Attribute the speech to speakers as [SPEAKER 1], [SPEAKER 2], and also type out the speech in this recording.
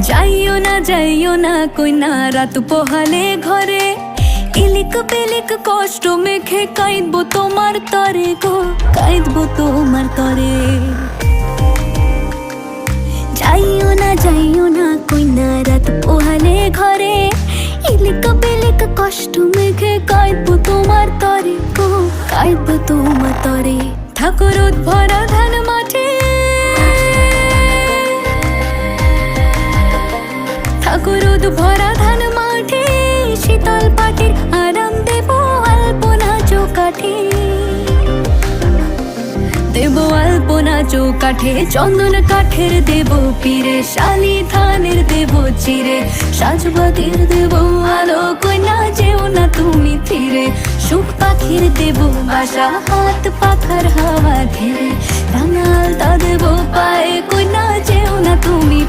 [SPEAKER 1] যাইও না কইনা রাত পোহালে ঘরে, ইলিক পিলিক কষ্ট মেখে কাঁদবো তোমার তরে গো, কাঁদবো তোমার তরে। যাইও না কইনা রাত পোহালে ঘরে, ইলিক পিলিক কষ্ট মেখে কাঁদবো তোমার তরে গো, কাঁদবো তোমার তরে। ঠাকুর ভরা ধান মাঠে, ঠাকুর ভরা ধান মাঠে, শীতল পাটির আরাম দেব আলপনা চৌকাঠে, দেব আলপনা চৌকাঠে। চন্দন কাঠের দেব পীরে, শালি ধানের দেব চিরে, সাজবাতির দেব আলো কইনা যেও না তুমি ফিরে। সুখ পাখির দেব বাসা, হাত পাখার হাওয়া ঘেরে, রাঙাল তা দেব পায়ে কইনা যেও না তুমি